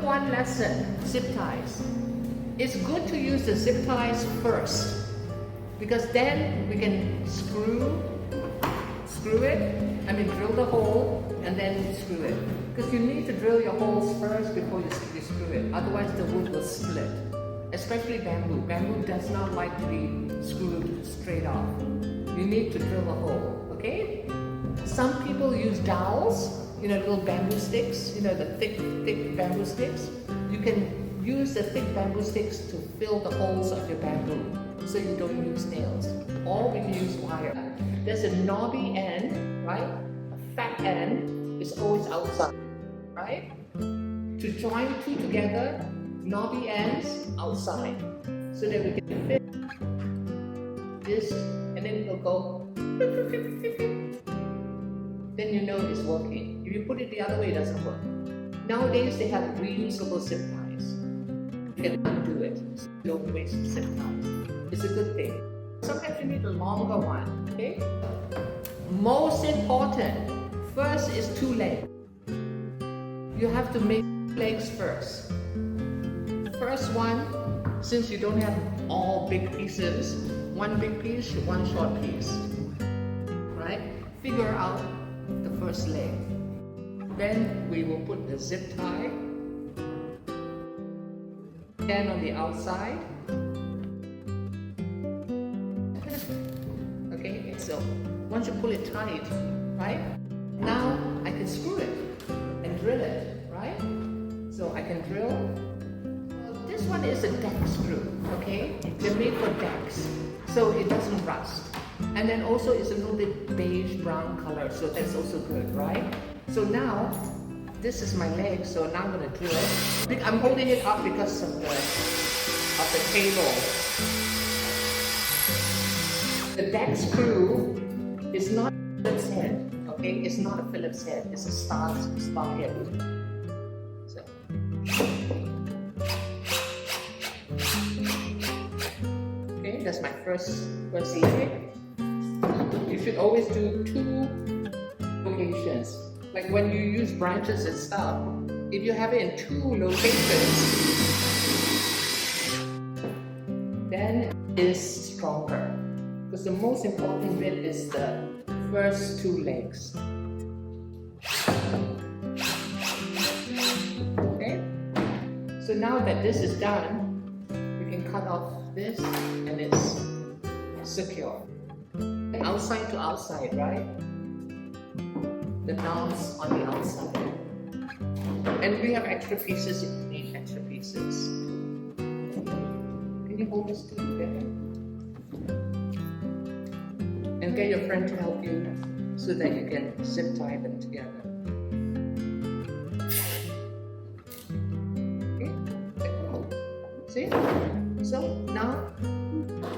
one lesson, zip ties. It's good to use the zip ties first, because then we can drill the hole and then screw it. Because you need to drill your holes first before you screw it, otherwise the wood will split. Especially bamboo. Bamboo does not like to be screwed straight off. You need to drill a hole, okay? Some people use dowels, little bamboo sticks, the thick bamboo sticks. You can use the thick bamboo sticks to fill the holes of your bamboo, so you don't use nails. Or we can use wire. There's a knobby end, right? A fat end is always outside, right? To join two together, knobby ends outside, so that we can fit this, and then it'll go. Then you know it's working. If you put it the other way, it doesn't work. Nowadays they have reusable zip ties. You can undo it. So don't waste zip ties. It's a good thing. Sometimes you need a longer one. Okay. Most important, first is 2 legs. You have to make legs first. First one, since you don't have all big pieces, 1 big piece, 1 short piece, right? Figure out the first leg. Then we will put the zip tie, then on the outside. Okay, so once you pull it tight, right? Now I can screw it and drill it, right? So I can drill. This one is a deck screw, okay? They're made for decks, so it doesn't rust. And then also it's a little bit beige brown color, so that's also good, right? So now, this is my leg, so now I'm going to drill it. I'm holding it up because of the table. The deck screw is not a Phillips head, okay? It's not a Phillips head, it's a star head. So. Okay, that's my first leg. You should always do 2 locations. Like when you use branches and stuff, if you have it in 2 locations, then it's stronger. Because the most important bit is the first 2 legs. Okay? So now that this is done, we can cut off this and it's secure. Outside to outside, right? The knobs on the outside. And we have extra pieces if you need extra pieces. Can you hold this two together? And get your friend to help you so that you can zip tie them together. Okay? See? So now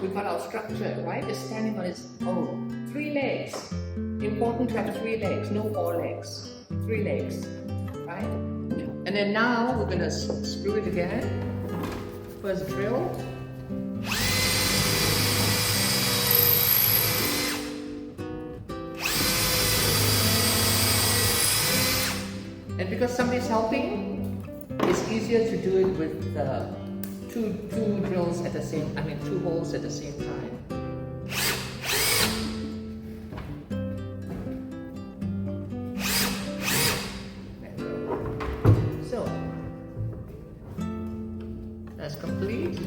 we've got our structure, right? It's standing on its own. 3 legs. Important to have 3 legs, no 4 legs. 3 legs, right? And then now we're gonna screw it again. First drill. And because somebody's helping, it's easier to do it with two drills at the same, 2 holes at the same time. So, that's complete.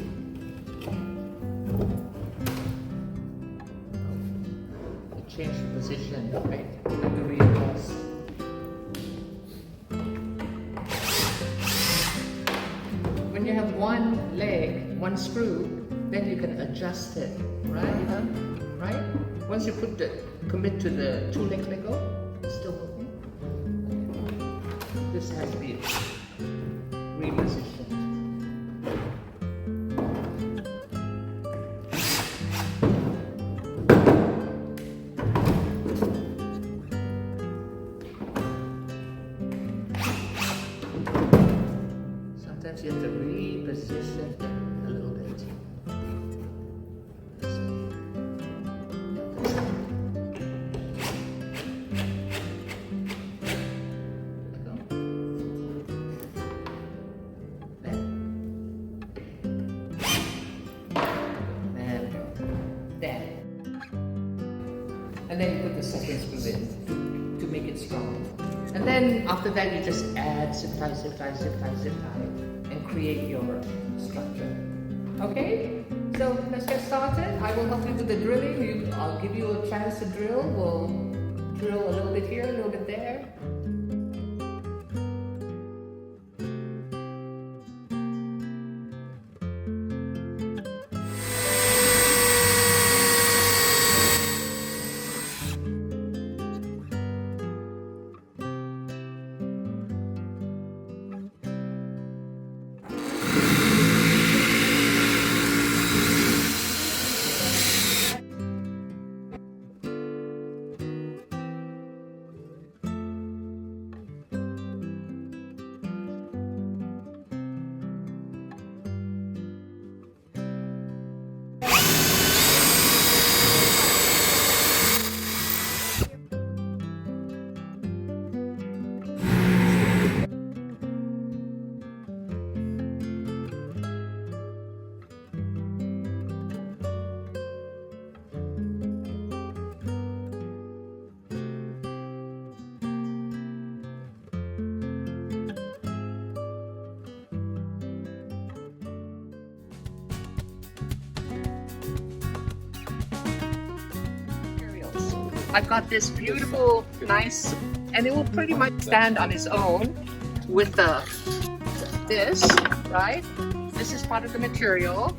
Change the position, right? Have to readjust. When you have 1 leg, 1 screw, then you can adjust it, right? Right? Once you commit to the 2 leg Lego, it's still working. This has to be repositioned. Sometimes you have to reposition it a little bit. second screw in to make it strong. And then after that, you just add zip tie, zip tie, zip tie, zip tie, and create your structure. Okay? So let's get started. I will help you with the drilling. I'll give you a chance to drill. We'll drill a little bit here, a little bit there. I've got this beautiful, nice, and it will pretty much stand on its own with this, right? This is part of the material.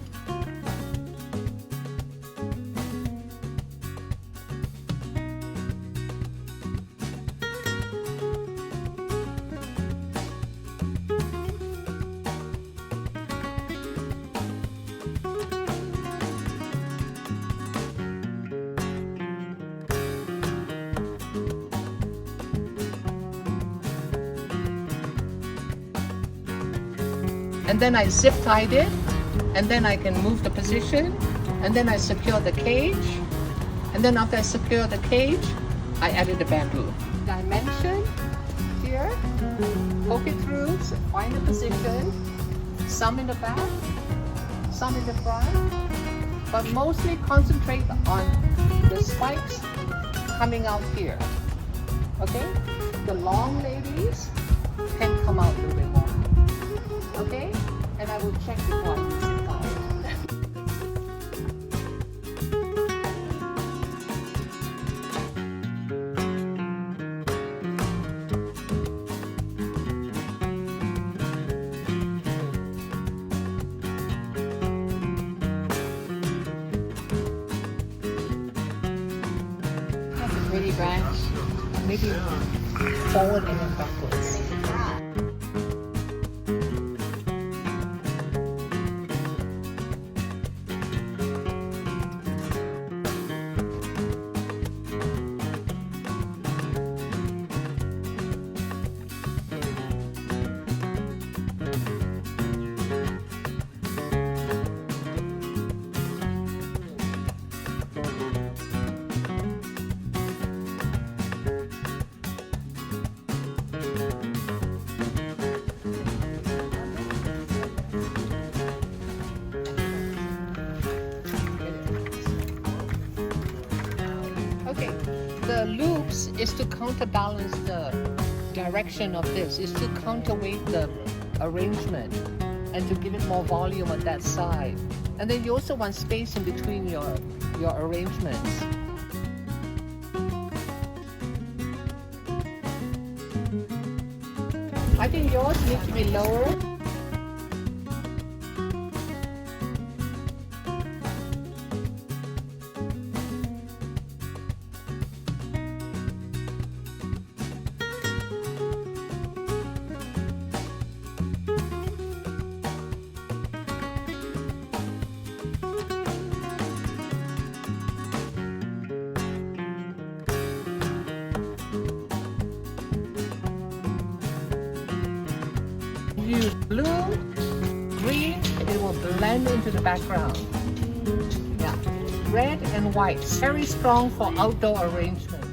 And then I zip tied it, and then I can move the position, and then I secure the cage, and then after I secure the cage, I added the bamboo. Dimension here, poke it through, so find the position, some in the back, some in the front, but mostly concentrate on the spikes coming out here, okay? The long ladies can come out a little bit more. Okay, and I will check before I use it out. That's a pretty branch. Maybe forward and then backwards. Okay, the loops is to counterbalance the direction of this, is to counterweight the arrangement and to give it more volume on that side. And then you also want space in between your arrangements. I think yours needs to be lower. Use blue, green, it will blend into the background. Yeah, red and white, very strong for outdoor arrangements.